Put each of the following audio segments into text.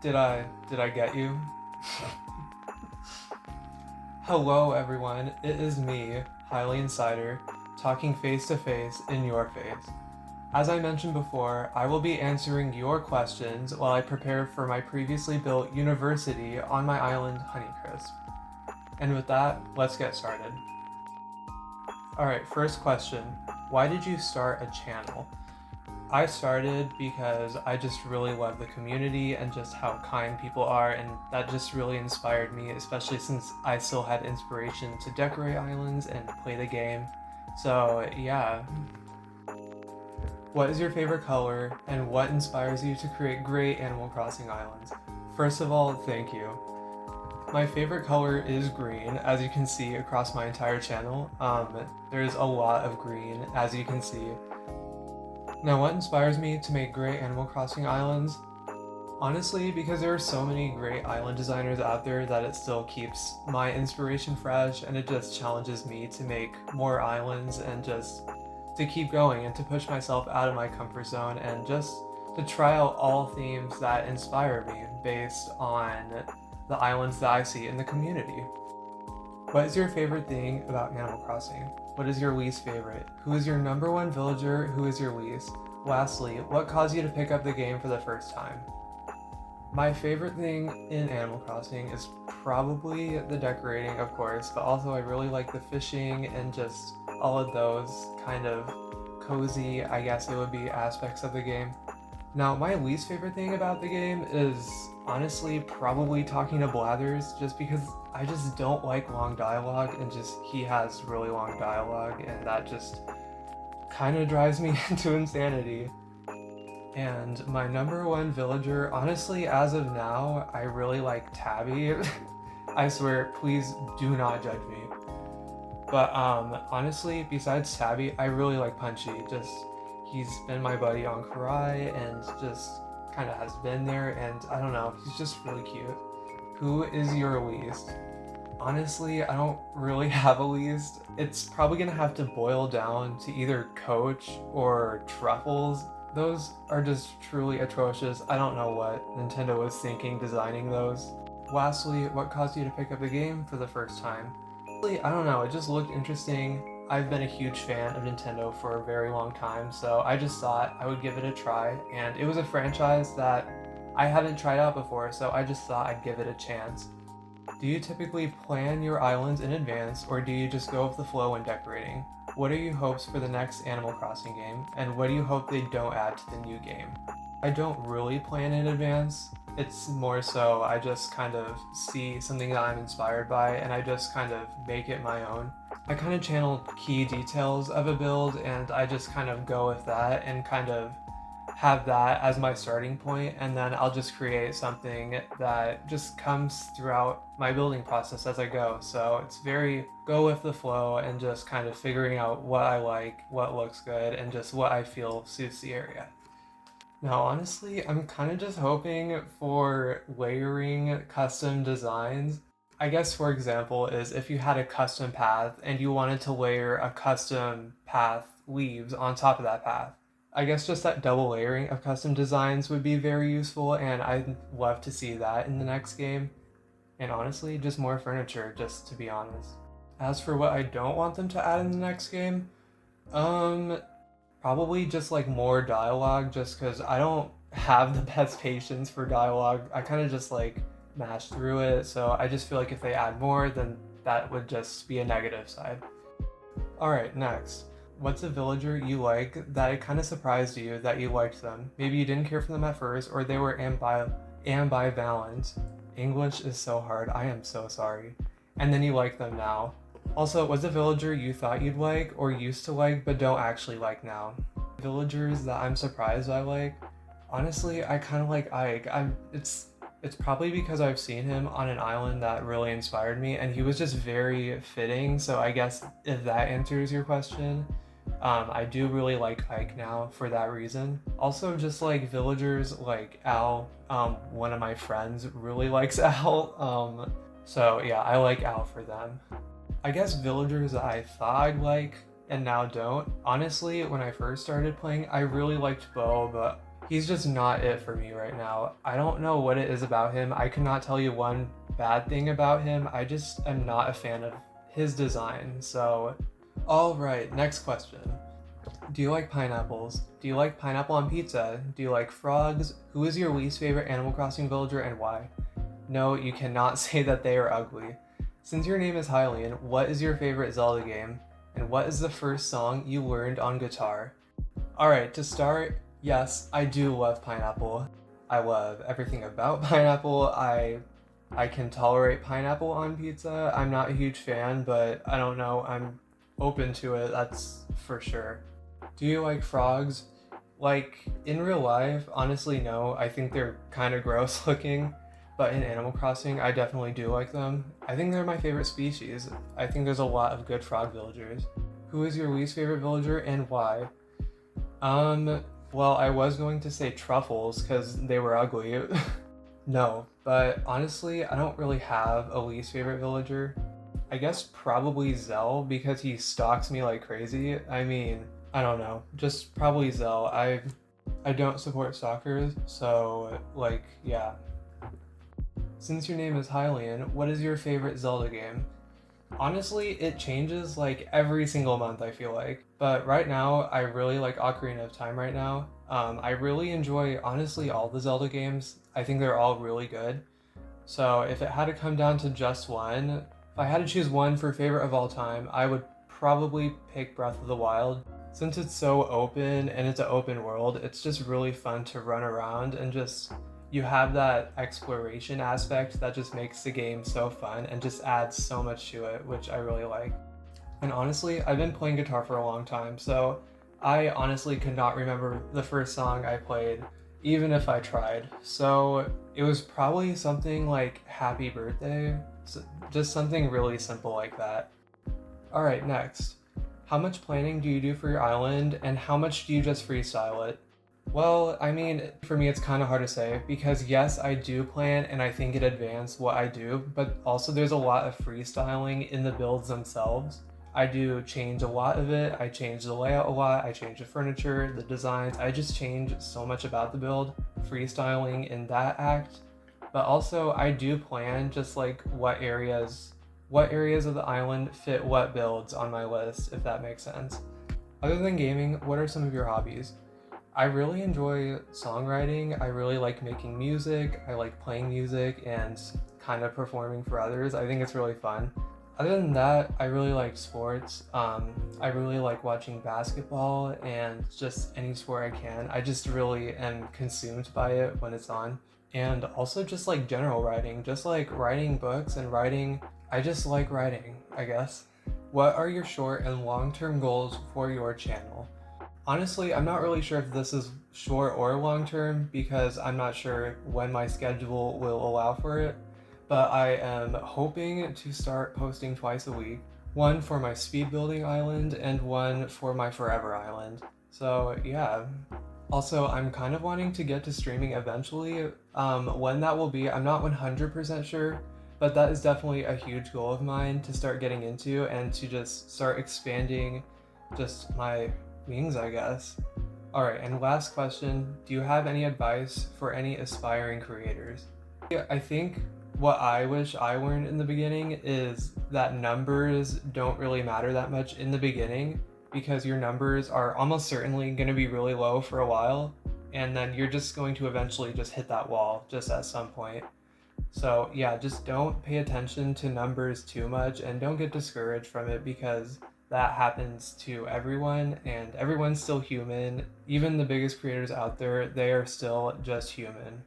Did I get you? Hello everyone, it is me, Highly Insider, talking face to face in your face. As I mentioned before, I will be answering your questions while I prepare for my previously built university on my island, Honeycrisp. And with that, let's get started. Alright, first question. Why did you start a channel? I started because I just really love the community and just how kind people are, and that just really inspired me, especially since I still had inspiration to decorate islands and play the game. So yeah. What is your favorite color, and what inspires you to create great Animal Crossing islands? First of all, thank you. My favorite color is green, as you can see across my entire channel. There's a lot of green, as you can see. Now, what inspires me to make great Animal Crossing islands? Honestly, because there are so many great island designers out there that it still keeps my inspiration fresh, and it just challenges me to make more islands and just to keep going and to push myself out of my comfort zone and just to try out all themes that inspire me based on the islands that I see in the community. What is your favorite thing about Animal Crossing? What is your least favorite? Who is your number one villager? Who is your least? Lastly, what caused you to pick up the game for the first time? My favorite thing in Animal Crossing is probably the decorating, of course, but also I really like the fishing and just all of those kind of cozy, I guess it would be, aspects of the game. Now, my least favorite thing about the game is honestly probably talking to Blathers, just because I just don't like long dialogue, and just he has really long dialogue, and that just kind of drives me into insanity. And my number one villager, honestly, as of now, I really like Tabby. I swear, please do not judge me. But honestly, besides Tabby, I really like Punchy. Just he's been my buddy on Karai and just kind of has been there, and I don't know, he's just really cute. Who is your least? Honestly, I don't really have a least. It's probably gonna have to boil down to either Coach or Truffles. Those are just truly atrocious. I don't know what Nintendo was thinking designing those. Lastly, what caused you to pick up the game for the first time? I don't know, it just looked interesting. I've been a huge fan of Nintendo for a very long time, so I just thought I would give it a try, and it was a franchise that I haven't tried out before, so I just thought I'd give it a chance. Do you typically plan your islands in advance, or do you just go with the flow when decorating? What are your hopes for the next Animal Crossing game, and what do you hope they don't add to the new game? I don't really plan in advance. It's more so I just kind of see something that I'm inspired by and I just kind of make it my own. I kind of channel key details of a build and I just kind of go with that and kind of have that as my starting point, and then I'll just create something that just comes throughout my building process as I go. So it's very go with the flow and just kind of figuring out what I like, what looks good, and just what I feel suits the area. Now, honestly, I'm kind of just hoping for layering custom designs. I guess, for example, is if you had a custom path and you wanted to layer a custom path leaves on top of that path. I guess just that double layering of custom designs would be very useful, and I'd love to see that in the next game. And honestly, just more furniture, just to be honest. As for what I don't want them to add in the next game, probably just like more dialogue, just because I don't have the best patience for dialogue. I kind of just like mash through it, so I just feel like if they add more, then that would just be a negative side. Alright, next. What's a villager you like that it kind of surprised you that you liked them? Maybe you didn't care for them at first, or they were ambivalent. English is so hard, I am so sorry. And then you like them now. Also, what's a villager you thought you'd like or used to like but don't actually like now? Villagers that I'm surprised I like? Honestly, I kind of like Ike. It's probably because I've seen him on an island that really inspired me, and he was just very fitting, so I guess if that answers your question. I do really like Ike now for that reason. Also, just like villagers like Al, one of my friends really likes Al, so yeah, I like Al for them. I guess villagers that I thought I'd like and now don't. Honestly, when I first started playing, I really liked Bo, but He's just not it for me right now. I don't know what it is about him. I could not tell you one bad thing about him. I just am not a fan of his design. So, all right, next question. Do you like pineapples? Do you like pineapple on pizza? Do you like frogs? Who is your least favorite Animal Crossing villager and why? No, you cannot say that they are ugly. Since your name is Hylian, what is your favorite Zelda game? And what is the first song you learned on guitar? Alright, to start, yes, I do love pineapple. I love everything about pineapple. I can tolerate pineapple on pizza. I'm not a huge fan, but I don't know, I'm open to it, that's for sure. Do you like frogs? Like, in real life, honestly, no. I think they're kind of gross looking, but in Animal Crossing, I definitely do like them. I think they're my favorite species. I think there's a lot of good frog villagers. Who is your least favorite villager and why? Well, I was going to say truffles because they were ugly. No, but honestly, I don't really have a least favorite villager. I guess probably Zell because he stalks me like crazy. I mean, I don't know, just probably Zell. I don't support stalkers, so like, yeah. Since your name is Hylian, what is your favorite Zelda game? Honestly, it changes like every single month, I feel like. But right now, I really like Ocarina of Time right now. I really enjoy, honestly, all the Zelda games. I think they're all really good. So if it had to come down to just one, if I had to choose one for favorite of all time, I would probably pick Breath of the Wild. Since it's so open and it's an open world, it's just really fun to run around and just you have that exploration aspect that just makes the game so fun and just adds so much to it, which I really like. And honestly, I've been playing guitar for a long time, so I honestly could not remember the first song I played, even if I tried. So it was probably something like Happy Birthday, so just something really simple like that. Alright, next. How much planning do you do for your island, and how much do you just freestyle it? Well, I mean, for me, it's kind of hard to say because yes, I do plan and I think in advance what I do, but also there's a lot of freestyling in the builds themselves. I do change a lot of it. I change the layout a lot. I change the furniture, the designs. I just change so much about the build, freestyling in that act. But also, I do plan just like what areas of the island fit what builds on my list, if that makes sense. Other than gaming, what are some of your hobbies? I really enjoy songwriting. I really like making music. I like playing music and kind of performing for others. I think it's really fun. Other than that, I really like sports. I really like watching basketball and just any sport I can. I just really am consumed by it when it's on. And also just like general writing, just like writing books and writing. I just like writing, I guess. What are your short and long-term goals for your channel? Honestly, I'm not really sure if this is short or long term because I'm not sure when my schedule will allow for it, but I am hoping to start posting twice a week, one for my speed building island and one for my forever island. So yeah. Also, I'm kind of wanting to get to streaming eventually. When that will be, I'm not 100% sure, but that is definitely a huge goal of mine to start getting into and to just start expanding just my wings, I guess. Alright, and last question, do you have any advice for any aspiring creators? Yeah, I think what I wish I learned in the beginning is that numbers don't really matter that much in the beginning because your numbers are almost certainly going to be really low for a while and then you're just going to eventually just hit that wall just at some point. So yeah, just don't pay attention to numbers too much and don't get discouraged from it because that happens to everyone and everyone's still human. Even the biggest creators out there, they are still just human.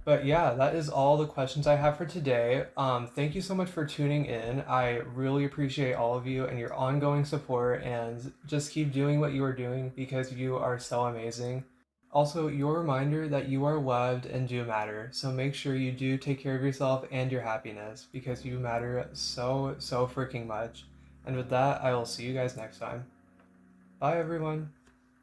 But yeah, that is all the questions I have for today. Thank you so much for tuning in. I really appreciate all of you and your ongoing support and just keep doing what you are doing because you are so amazing. Also, your reminder that you are loved and do matter. So make sure you do take care of yourself and your happiness because you matter so freaking much. And with that, I will see you guys next time. Bye everyone.